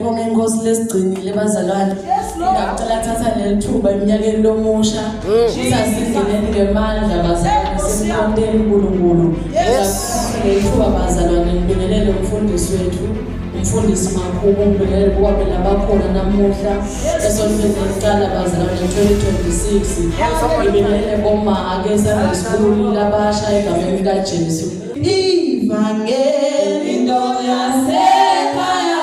Bonke inkosi lesigcinile bazalwane. Ngicela thatha lelithuba eminyakeni lomusha. Sisasingeneni ngemandla bazalwane simqondeni uNkulunkulu. Lelithuba bazalwane ngibingelele umfundisi wethu. Umfundisi Makhubu ngibingelele kuba phela bakhona namuhla. Esontweni lokuqala bazalwane 2026. Ngibingelele bomake sanesikhulu labasha egameni likaJesu. Ivangeli into yasekhaya.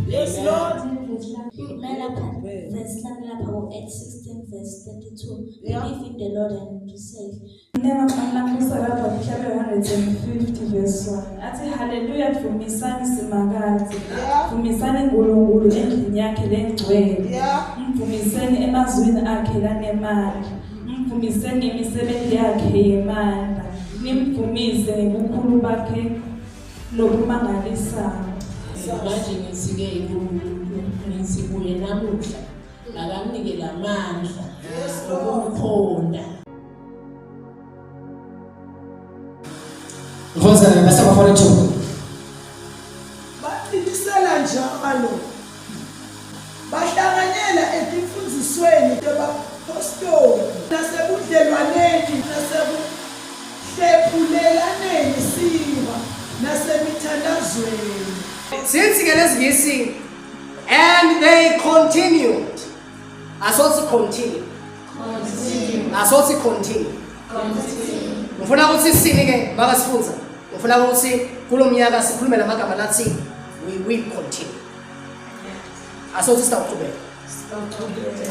Yes, Lord. Verse 16, verse 32. Believe in the Lord and be saved. Never Psalm 150 verse 1. Athi hallelujah mvumisani simakazi. Mvumisani uNkulunkulu endlini yakhe lengcwele. Mvumiseni emazwini akhe lanemali. Mvumiseni imisebenzi yakhe yemandla. Nimvumise ngobukhulu bakhe nokumangalisayo. Manje ngisike uNkulunkulu ngisibuye namuhla. Akamnike lamandla lokukhonda. Ngizana basabafana nje. Baphindisela njalo. Bahlanganyela ekufundisweni kwabapostoli nasebudlelwaneni nasebudlepulelaneni siba nasemithandazweni. Since ngelesingisi and they continued. Asothi continue. Asothi continue. Ngifuna ukuthi sini ke makasifunza. Ngifuna ukuthi kulomnyaka sikhulume lamagama lathi we will continue. Asothi sitaqhubeka.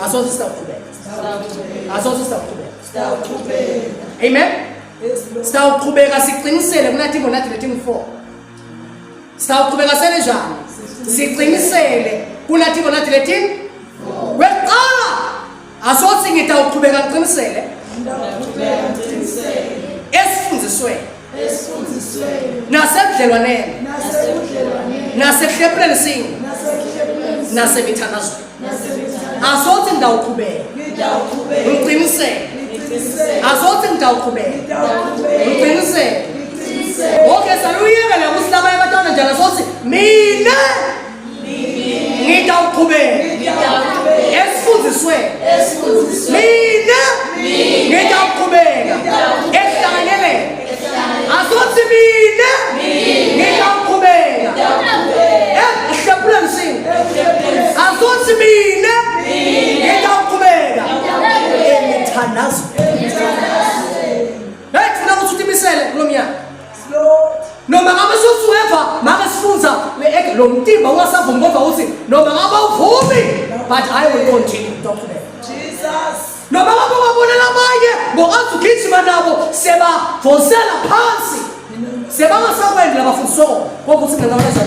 Asothi sitaqhubeka. Asothi sitaqhubeka. Amen. Sitaqhubeka siqinisele kunathi ngonathi lethi 4. Sitaqhubeka senjani? Siqinisele kunathi ngonathi lethi weqala asothi ngitawuqhubeka ngiqinisele esifundisweni nasebudlelwaneni nasekuhlephuleni singo nasemithandazweni asothi ngitawuqhubeka ngiqinisele asothi ngitawuqhubeka ngiqinisele okay saluyekela kusilaba yabatwana njalo asothi mina ngitawuqhubeka esifundisweni mina ngitawuqhubeka esihlanganyeleni asothi mina ngitawuqhubeka ehlephuleni singo asothi mina ngitawuqhubeka emithandazweni. Hey, funa ukuthi utimisele kulo mnyaka noma ngabe sosuweva makasifunza lo mtimba ungasavumi kodwa uthi noma ngabe uvumi but I will continue document Jesus. noma ngabe ungabonela abanye ngokathi ugijima nabo sebavosela phansi sebangasakwendi labafundiswa ngoba uthi ngingabona manje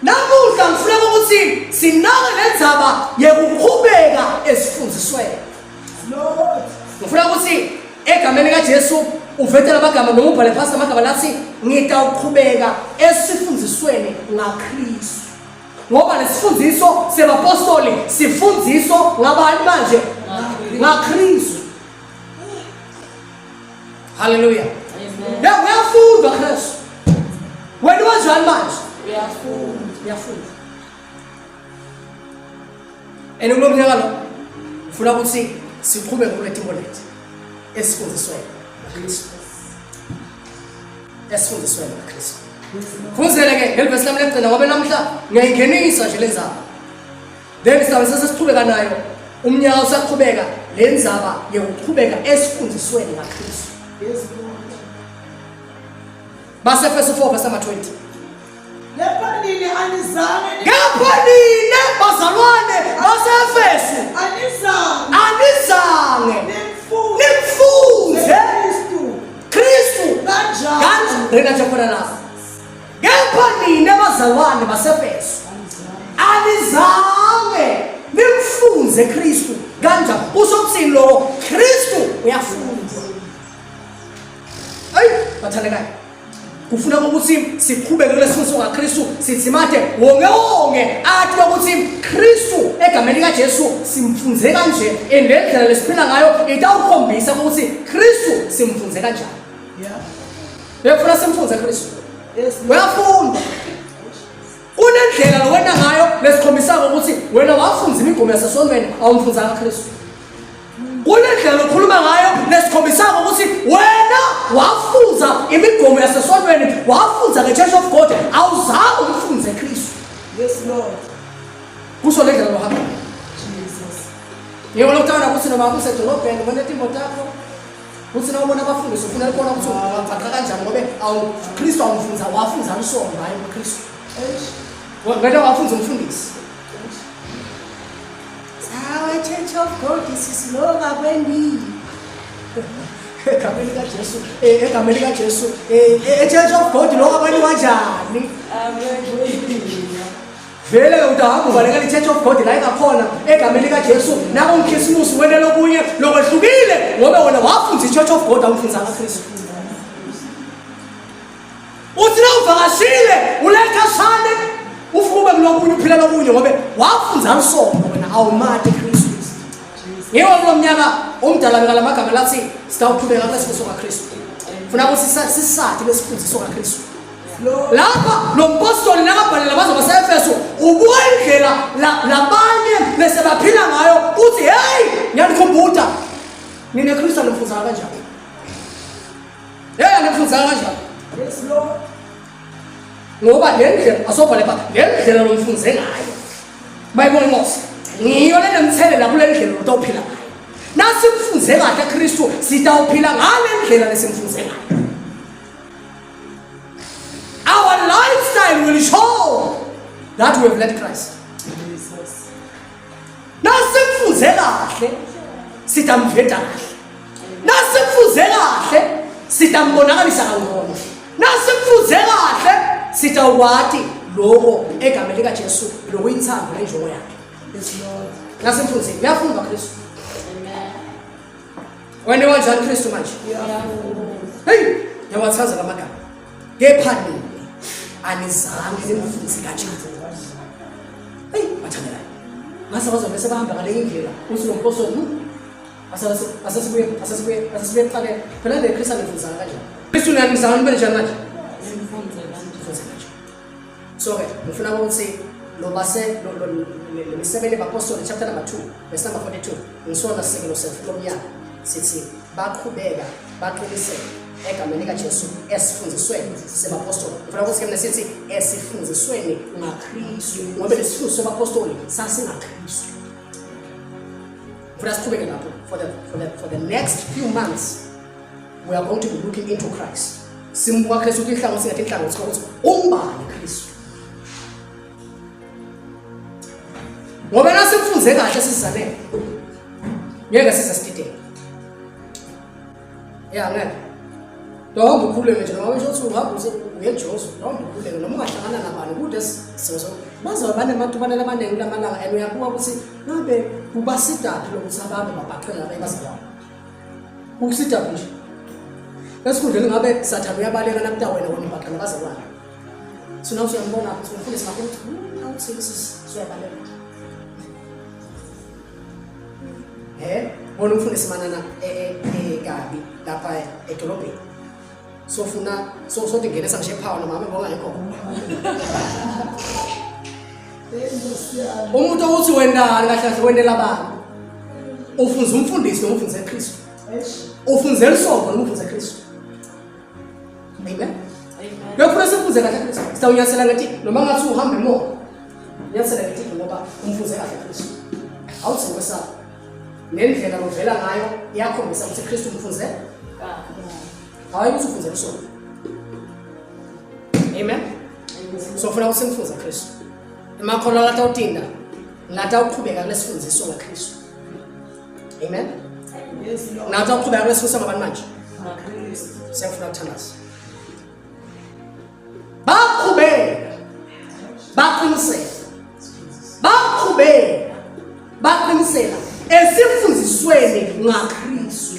namuhla ngifuna ukuthi sinake lenzaba yekuqhubeka esifundisweni. Lord. Ngifuna ukuthi egameni kaJesu uvethela amagama noma ubhale phansi amagama lathi ngitawuqhubeka esifundisweni ngaKristu. Ngoba lesifundiso sebapostoli sifundiso ngabani manje? ngaKristu. Hallelujah. Amen. Ya uyafunda Kristu. Wena wazwani manje? Uyafunda. Kulomnyaka lo ufuna ukuthi siqhubeke kuletimo lethu esifundisweni ngaKristu. Esifundisweni ngaKristu. Funzele ke ngelivesi lami legcina ngoba namhla ngiyayingenisa nje lenzaba. Then sizabe sesiqhubeka nayo umnyaka usaqhubeka lenzaba yokuqhubeka esifundisweni ngaKristu. Yes, Lord. Base Efeso 4 verse 20. Kepha nini anizange Ngapha nina bazalwane baseFesu anizange anizange nimfunze Kristu kanjani kanjani rena chakona lapha ngapha nina bazalwane baseFesu anizange nimfunze Kristu kanjani usokuthini lo Kristu uyafunza ayi bathandekayo kufuna ukuthi siqhubeke lesifundo kaKristu sithi manje wonke athi ukuthi Kristu egameni kaJesu simfunze kanje endlela lesiphila ngayo itawukhombisa ukuthi Kristu simfunze kanjani uyafuna simfunze Kristu uyafunda kunendlela wena ngayo lesikhombisa ukuthi wena wafunza imigomo yasesonweni awumfunzanga Kristu kunendlela okhuluma ngayo lesikhombisa ukuthi wena wafunza imigomo yasesonweni wafunza ngeChurch of God awuzange umfunze Kristu. Yes Lord. Kusho lendlela lohamba Jesus. ngiyona ukuthanda ukuthi noma kusedolobheni ubona itimbo takho uthi na ubona abafundisi ufuna ukubona ukuthi ungaphaqa kanjani ngoba Kristu awumfunza wafunza alisonto hayi uKristu ngeke wafunza umfundisi. Sawe Church of God isisilonga kwendi. Egameni kaJesu egameni kaJesu eChurch of God lo abantu kanjani vele utahamba ubaleka iChurch of God la engakhona egameni kaJesu nako uKhisimusi wena lokunye lokwehlukile ngoba wena wafunza iChurch of God awumfunzanga Kristu. Uthi na uvakashile uletha shane ufube kulokunye uphila lokunye ngoba wafunza alisonto wena awumati Kristu. Ngiwo kulomnyaka umdala ngelamagama lathi sitawuqhubeka kulesifundo kaKristu. Funa ukuthi sisathi lesifundo kaKristu. Lapha lo mpostoli nakabhalela labaza baseFesu ubuka indlela labanye bese baphila ngayo uthi hey ngiyanikhumbula nina Kristu alimfunza kanjani. Alimfunza kanjani. Yes Lord. Ngoba lendlela asobhale lapha lendlela lomfunze ngayo. Bayibona inkosi. Ngiyo le nemthelela kule ndlela utawuphila ngayo. Nasimfunze kahle Kristu sitawuphila ngale ndlela lesimfunze ngayo. Our lifestyle will show that we have led Christ. Jesus. Nasimfunze kahle sitamveta kahle. Nasimfunze kahle sitambonakalisa kangcono. Nasimfunze kahle sitawukwati lokho egameni likaJesu lokuyithanda lenjongo yakhe. Yes Lord. Nasimfunze uyafunda Kristu. Wena wanjani Kristu manje? Hey, yawachaza lamagama. Kepha nini anizange nimfunze kanjani. Hey, bathandelayo. Ngase bazobese bahamba ngale indlela. Uthi lo mpostoli asasibuye kufanele phela le Kristu alimfunza kanjani. Kristu uyanizama nibe njani manje? Nimfunze kanjani. So ke ngifuna ukuthi lo base lo misebele bapostoli chapter number 2 verse number 42 ngisona sisekelo sefulomnyaka sithi baqhubeka baqiniseke egameni kaJesu esifundisweni sebapostoli. Ngifuna ukuthi ke sithi esifundisweni ngaKristu ngoba lesifundo sebapostoli sasingaKristu. Ngifuna siqhubeke lapho for the next few months we are going to be looking into Christ. Simbuka Kristu ukuthi inhlangothi singathi inhlangothi ukuthi umbani Kristu. Ngoba nasimfunze kahle sizanele. Ngeke sisasidideke. Ngeke. Dohamba ukhuleke nje noma nje uhamba uyeJosu, dohamba ukhuleke noma ungahlangana nabani kude sizo. Bazoba banebantu abaningi lamalanga and uyabuka ukuthi ngabe kubasidaphi lokuthi abantu babhaqela bayibazalwane. Ukusidaphi nje. Lesikundleni ngabe sathaba uyabaleka napta wena ubhaqela bazalwane. Sina usiyambona ukuthi umfundisi ngakho awuthi siyabaleka. Bona umfundisi manana egabi lapha edolobheni. Sofuna sothi ngenesa ngishe power noma ngibonga yikho. Umuntu uthi wendani kahle wendela abantu. Ufunza umfundisi noma ufunza eKristu. Ufunza elisonto noma ufunza eKristu. Amen. Ngiyafuna sifunze kahle eKristu. Sitawunyasela ngathi noma ngathi uhambe emoya. Nyasela ngathi ngoba umfunze kahle eKristu. Awuthi kwesaba. Nendlela lovela ngayo iyakhombisa ukuthi Kristu umfunze hayi ukuthi ufunze kusona. Amen. So funa usimfunza Kristu. Emakhono lata utinda, lata uqhubeka kulesifundiso ngaKristu. Amen. Lata uqhubeka kulesifundiso ngabani manje? Siyafuna ukuthandaza. Baqinisela esifundisweni ngaKristu.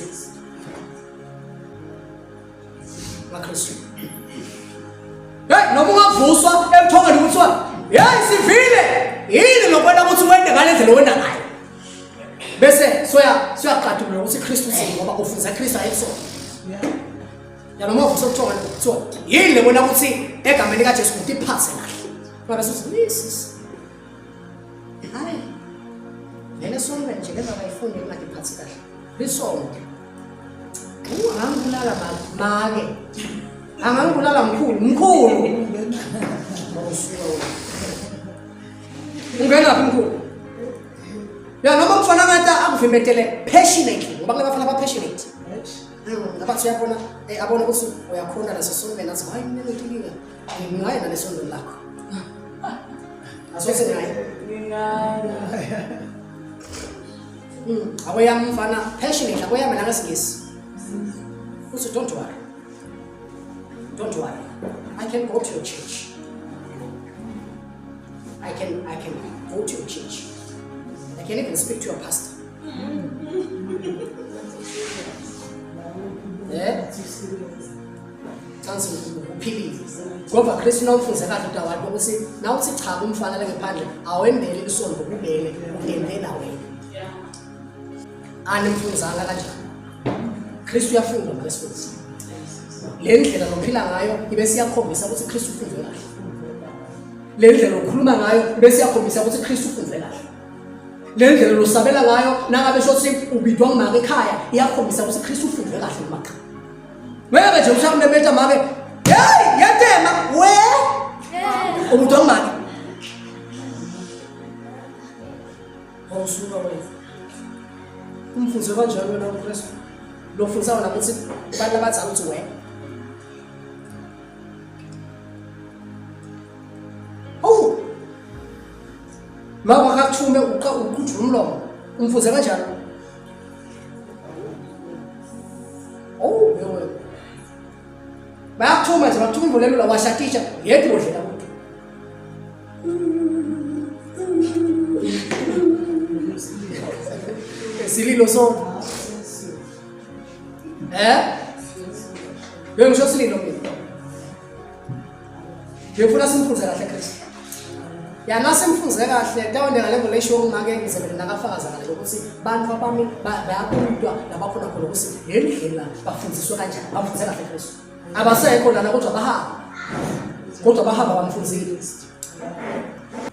Hey, noma ungavuswa ebuthongeni kuthiwa, "Hey, sivile." Yini lokwenda ukuthi wende ngale ndlela wenda ngayo. Bese siyaqathula ukuthi Kristu uthini ngoba ufunza Kristu ayisona. Ya noma uvuswa ebuthongeni kuthiwa, "Yini lebona ukuthi egameni lika Jesu ukuthi iphase kahle." Ngoba sesithi, "Hayi. Lena sonke nje lena abayifundi ngathi iphathe kahle. Lisonke. Angibulala make. Angangibulala mkhulu. Ungena mkhulu. Ya noma kufana ngathi akuvimbetele passionately ngoba ngabafana ba passionate. Ngabathi uyabona abona ukuthi uyakhona leso sonke nathi hayi mina ngithulile. Ngingaye na leso ndo lakho. Asose ngaye. Abayam mfana passionate abayam nangasingisi. So don't worry. Don't worry. I can go to your church. I can go to your church. I can even speak to your pastor. Yeah? Tansi uphilile. Ngoba Kristu nawufunza kahle utawathi ukuthi nawuthi cha umfana la ngephandle awembele isonto kubele ungenzela wena. Animfunzanga kanjani? Kristu uyafunda ngesifuthi. Le ndlela lophila ngayo ibe siyakhombisa ukuthi Kristu ufunde kahle. Le ndlela lokhuluma ngayo ibe siyakhombisa ukuthi Kristu ufunde kahle. Le ndlela losabela ngayo nangabe shothi ubidwa ngimake ekhaya iyakhombisa ukuthi Kristu ufunde kahle ngimaka. Ngeke nje ushamule beta make, "Hey, yatema we." Ubidwa ngimake. Awusuka wena. Umfunzo kanjalo wena uKristu. Lo funza wona ukuthi abantu abazama ukuthi wena. Oh. Mama akathume uqhuthu umlomo. Umfunze kanjalo. Oh, wewe. Bayathuma nje bathuma imvolelo la washatisha yedwa bodlela kuthi. Sililo so. Yo ngisho sililo mina. Ngifuna simfunze kahle Kristu. Ya nasimfunze kahle tawonde ngale ngo lesho ngake ngizebele nakafakaza ngale ukuthi bantu abami bayakudwa labakhona khona ukuthi yendlela bafundiswa kanjani bafunze kahle Kristu. Abasekho lana kodwa bahamba. Kodwa bahamba bamfunzile.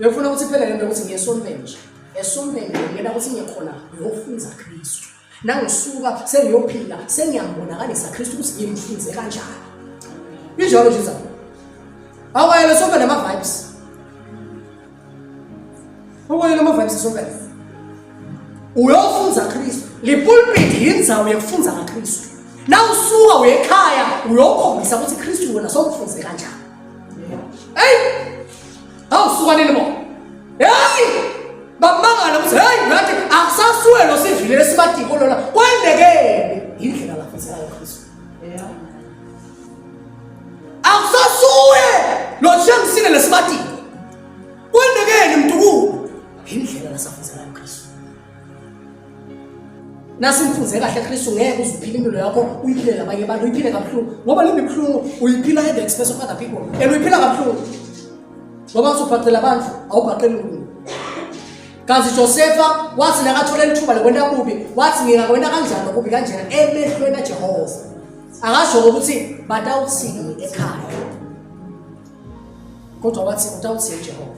Ngifuna ukuthi phela lento ukuthi ngiyesontweni nje. Esontweni ngena ukuthi ngikhona ngokufunza Kristu. Nangisuka sengiyophila sengiyambonakalisa Kristu ukuthi ngimfunze kanjani. Injalo nje zayo. Awayele sonke nama vibes. Awayele nama vibes sonke. Uyofunza Kristu. Le pulpit yindzawo yokufunza ngaKristu. Nawusuka uyekhaya uyokhombisa ukuthi Kristu wena sokufunze kanjani. Hey! Awusuka nini mo? Hey! Bamangala ukuthi hey ngathi akusasuwe lo sivile lesibatiko lona kwendekene indlela la funza ngaKristu. Akusasuwe lo shamsile lesibatiko kwendekene mntuku indlela la safunza ngaKristu. Nasimfunze kahle Kristu ngeke uzuphila impilo yakho uyiphile labanye abantu uyiphile kabuhlungu ngoba lemibhlungu uyiphila at the expense of other people and uyiphila kabuhlungu ngoba usubhaqela abantu awubhaqeli uNkulunkulu. Kazi Josepha wathi nakathola ithuba lokwenda kubi wathi ngingakwenda kanjani kubi kanjena emehlweni kaJehova. Akasho ukuthi batawuthini ekhaya. Kodwa wathi utawuthini eJehova.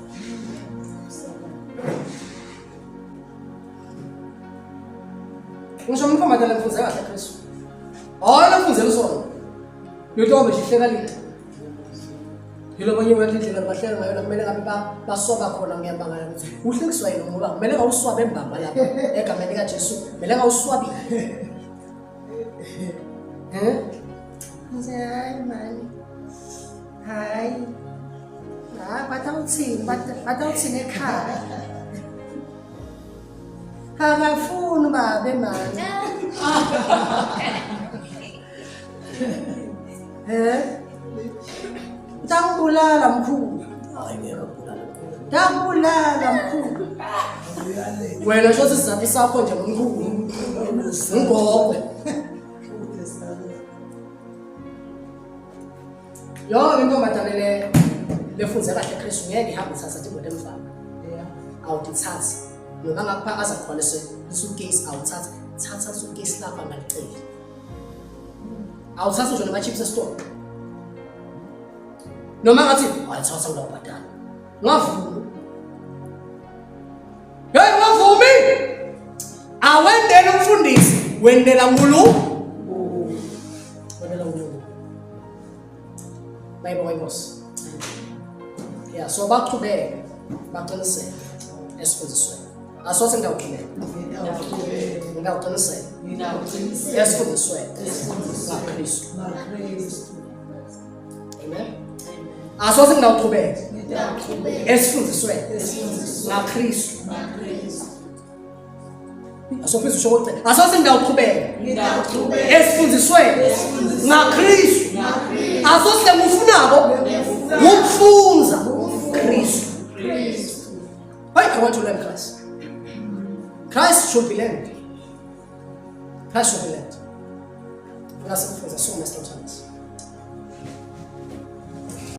Ngisho umfama dala mfunze kahle Kristu. Hayi mfunze lusona. Yonke nje ihlekalile. Yilo manje wathi indlela bahlela ngayo kumele ngabe basoba khona ngiyabangala ukuthi uhlekiswa yini ngoba kumele ngawuswabe embamba lapha egameni lika Jesu kumele ngawuswabi. Hayi man. Hayi. Hayi bathawuthini ekhaya. Akafuni baba emali. Ngibulala mkhulu. Ngibulala mkhulu. Wena shothi sizaphi sakho nje nomkhulu. Nggogo. Yo intombazane lefunze kahle eKristu ngeke ihambe ithatha imoto emfana. Awutithatha. Noma ngapha azakhwalise isuitcase awuthatha. Thatha isuitcase lakho angaliceli. Awuthatha nje nama-chips esitolo. Noma ngathi ayithatha ngiyabhadala. Ngavuma. Hey ngavumi. Awendele umfundisi, wendela uNkulunkulu. Wendela uNkulunkulu. Bayibona inkosi. Yeah, so baqhubeke baqiniseke esifundisweni. Asothi ngiyawuqhubeka. Ngiyawuqiniseka. Esifundisweni. NgaKristu. Amen. Asothi ngiyawuqhubeka. Esifundisweni. NgaKristu. Asofisa usho ukuthi asothi ngiyawuqhubeka. Esifundisweni. NgaKristu. Asothi ngifunako ukufunza Kristu. I want to learn Christ. Christ should be learned. Christ should be learned. That's the so many times.